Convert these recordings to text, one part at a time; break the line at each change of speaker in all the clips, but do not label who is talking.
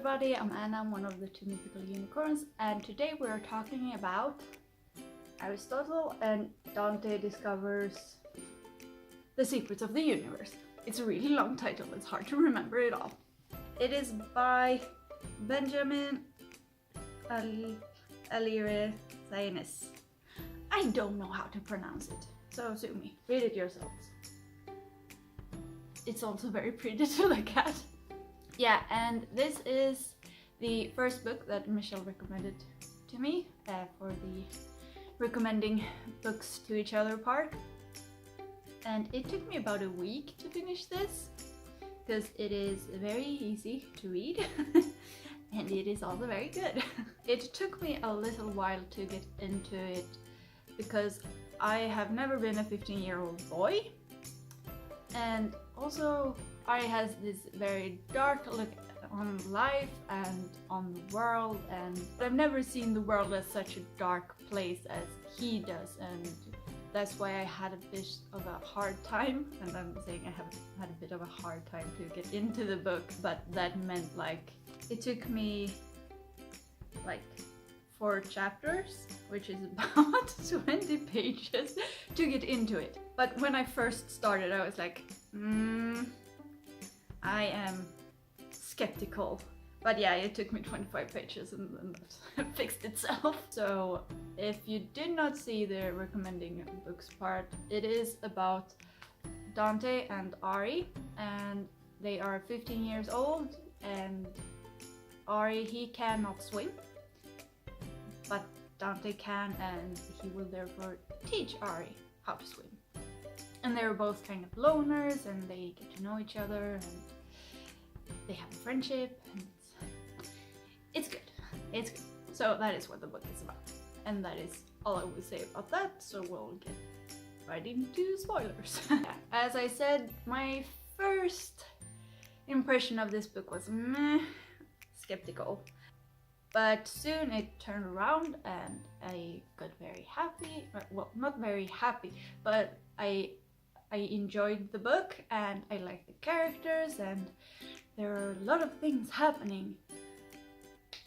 everybody, I'm Anna, I'm one of the two mythical unicorns, and today we're talking about Aristotle and Dante discovers the secrets of the universe. It's a really long title, it's hard to remember it all. It is by Benjamin Alirezainis. I don't know how to pronounce it, so sue me. Read it yourselves. It's also very pretty to look at. Yeah, and this is the first book that Michelle recommended to me for the recommending books to each other part. And it took me about a week to finish this, because it is very easy to read and it is also very good. It took me a little while to get into it because I have never been a 15-year-old boy, and also Ari has this very dark look on life and on the world, and I've never seen the world as such a dark place as he does, and that's why I had a bit of a hard time, and I'm saying I have had a bit of a hard time to get into the book, but that meant like it took me like 4 chapters, which is about 20 pages to get into it. But when I first started I was like, I am skeptical. But yeah, it took me 25 pages and that fixed itself. So if you did not see the recommending books part, it is about Dante and Ari, and they are 15 years old, and Ari, he cannot swim, but Dante can, and he will therefore teach Ari how to swim. And they're both kind of loners, and they get to know each other, and they have a friendship, and it's good. It's good. So that is what the book is about. And that is all I will say about that, so we'll get right into spoilers. As I said, my first impression of this book was meh, skeptical. But soon it turned around and I got very happy. Well, not very happy, but I enjoyed the book and I liked the characters, and there are a lot of things happening.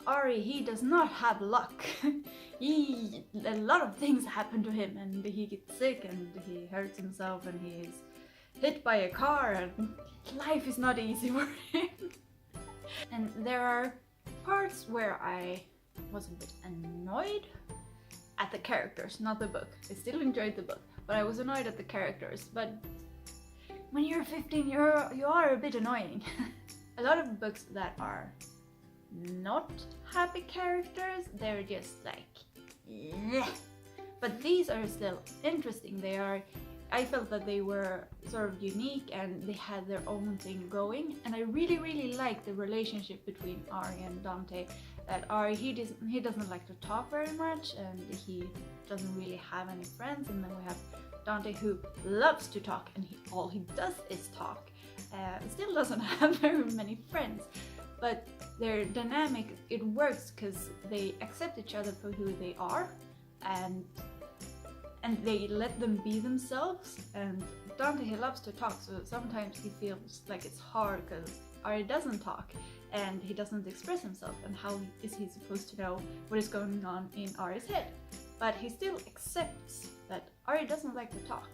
Ari, he does not have luck. A lot of things happen to him, and he gets sick and he hurts himself and he is hit by a car, and life is not easy for him. And there are parts where I was a bit annoyed at the characters, not the book. I still enjoyed the book, but I was annoyed at the characters. But when you're 15, you are a bit annoying. A lot of books that are not happy characters, they're just like, bleh. But these are still interesting. I felt that they were sort of unique and they had their own thing going, and I really liked the relationship between Ari and Dante. That Ari, he doesn't like to talk very much, and he doesn't really have any friends, and then we have Dante, who loves to talk, and all he does is talk. Still doesn't have very many friends, but their dynamic, it works because they accept each other for who they are, and they let them be themselves. And Dante, he loves to talk, so sometimes he feels like it's hard because Ari doesn't talk and he doesn't express himself, and how is he supposed to know what is going on in Ari's head? But he still accepts that Ari doesn't like to talk.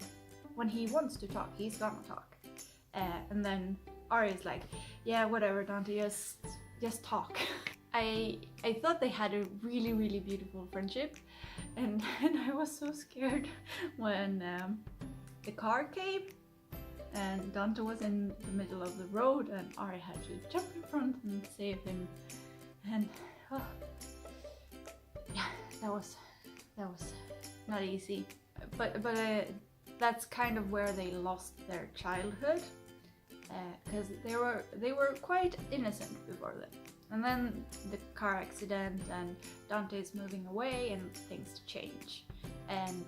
When he wants to talk, he's gonna talk. And then Ari is like, yeah, whatever, Dante, just talk. I thought they had a really beautiful friendship, and I was so scared when the car came and Dante was in the middle of the road and Ari had to jump in front and save him, and yeah, that was not easy. But that's kind of where they lost their childhood, because they were quite innocent before that. And then the car accident, and Dante is moving away and things change. And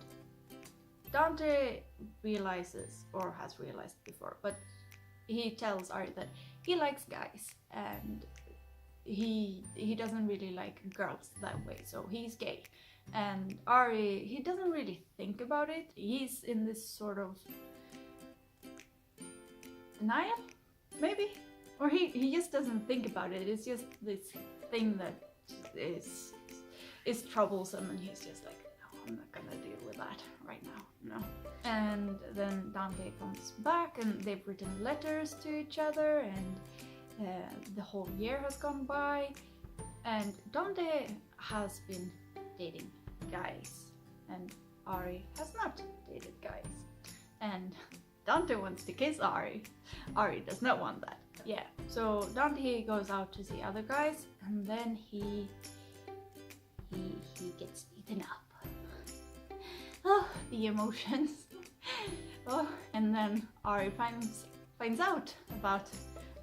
Dante realizes, or has realized before, but he tells Ari that he likes guys and he doesn't really like girls that way, so he's gay. And Ari, he doesn't really think about it. He's in this sort of denial, maybe? or he just doesn't think about it. It's just this thing that is troublesome, and he's just like, no, I'm not gonna deal with that right now, no. And then Dante comes back, and they've written letters to each other, and the whole year has gone by, and Dante has been dating guys, and Ari has not dated guys, and Dante wants to kiss Ari. Ari does not want that. Yeah, so Dante goes out to see other guys, and then he gets eaten up. Oh, the emotions. Oh, and then Ari finds out about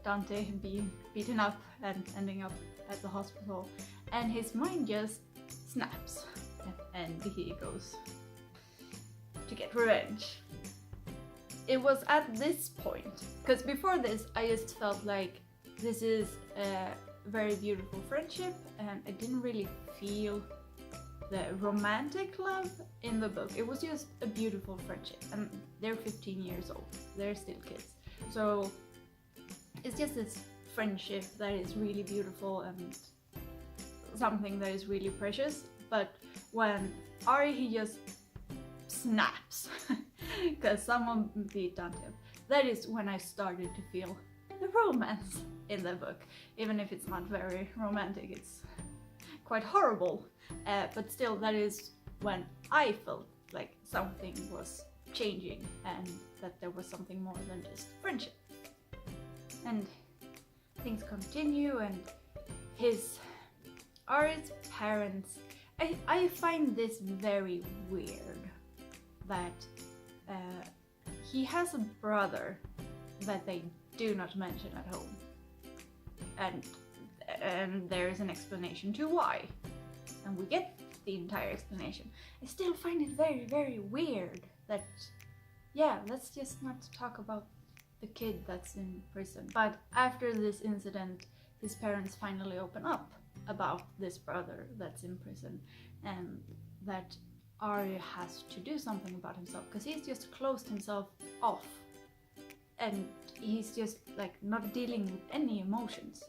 Dante being beaten up and ending up at the hospital, and his mind just snaps, and he goes to get revenge. It was at this point, because before this I just felt like this is a very beautiful friendship, and I didn't really feel the romantic love in the book. It was just a beautiful friendship, and they're 15 years old, they're still kids, so it's just this friendship that is really beautiful and something that is really precious. But when Ari, he just snaps because someone beat Dante up, that is when I started to feel the romance in the book. Even if it's not very romantic, it's quite horrible, but still, that is when I felt like something was changing and that there was something more than just friendship. And things continue, and Ari's parents, I find this very weird, that he has a brother that they do not mention at home, and there is an explanation to why, and we get the entire explanation. I still find it very, very weird that, yeah, let's just not talk about the kid that's in prison. But after this incident, his parents finally open up about this brother that's in prison, and that Ari has to do something about himself, because he's just closed himself off, and he's just like not dealing with any emotions,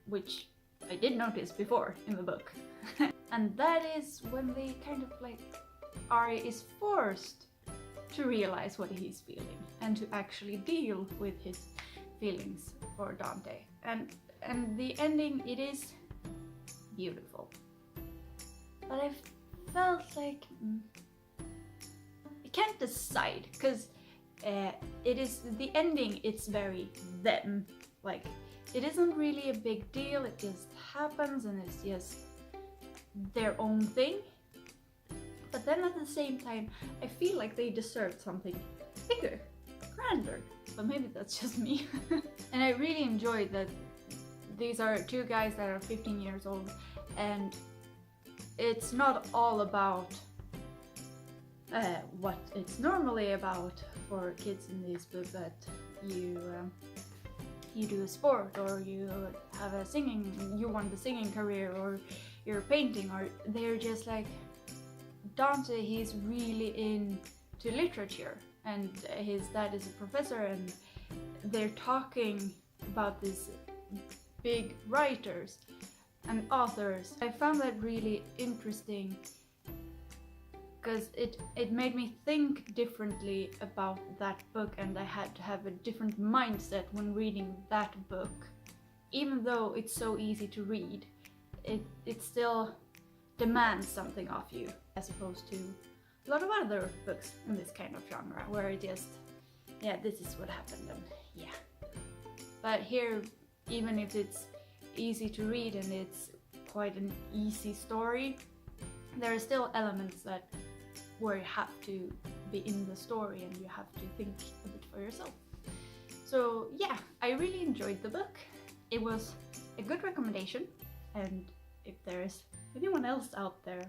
which I did notice before in the book. And that is when they kind of like, Ari is forced to realize what he's feeling and to actually deal with his feelings for Dante. And the ending, it is beautiful. But I felt like I can't decide, because it is the ending, it's very them. Like, it isn't really a big deal, it just happens and it's just their own thing. But then at the same time, I feel like they deserved something bigger, grander. But maybe that's just me. And I really enjoyed that these are two guys that are 15 years old, and it's not all about what it's normally about for kids in these books, that you do a sport, or you have a you want a singing career, or you're painting, or they're just like, Dante, he's really into literature, and his dad is a professor, and they're talking about these big writers and authors. I found that really interesting, because it made me think differently about that book, and I had to have a different mindset when reading that book. Even though it's so easy to read, it still demands something of you, as opposed to a lot of other books in this kind of genre, where it just, yeah, this is what happened, and yeah. But here, even if it's easy to read and it's quite an easy story, there are still elements where you have to be in the story and you have to think a bit for yourself. So yeah, I really enjoyed the book. It was a good recommendation, and if there's anyone else out there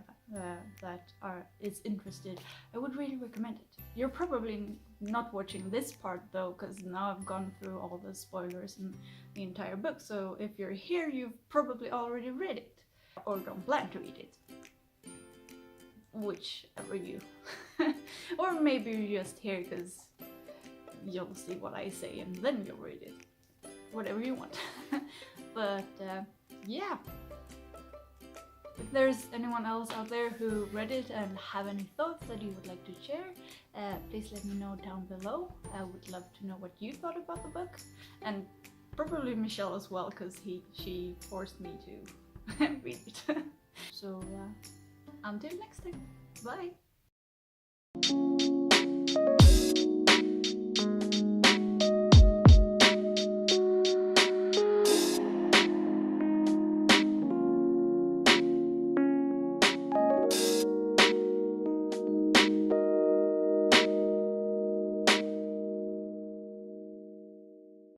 that is interested, I would really recommend it. You're probably not watching this part though, because now I've gone through all the spoilers in the entire book, so if you're here, you've probably already read it, or don't plan to read it. Whichever you. Or maybe you're just here because you'll see what I say and then you'll read it. whatever you want. But yeah. If there's anyone else out there who read it and have any thoughts that you would like to share, please let me know down below. I would love to know what you thought about the book, and probably Michelle as well, because she forced me to read it. So until next time, bye!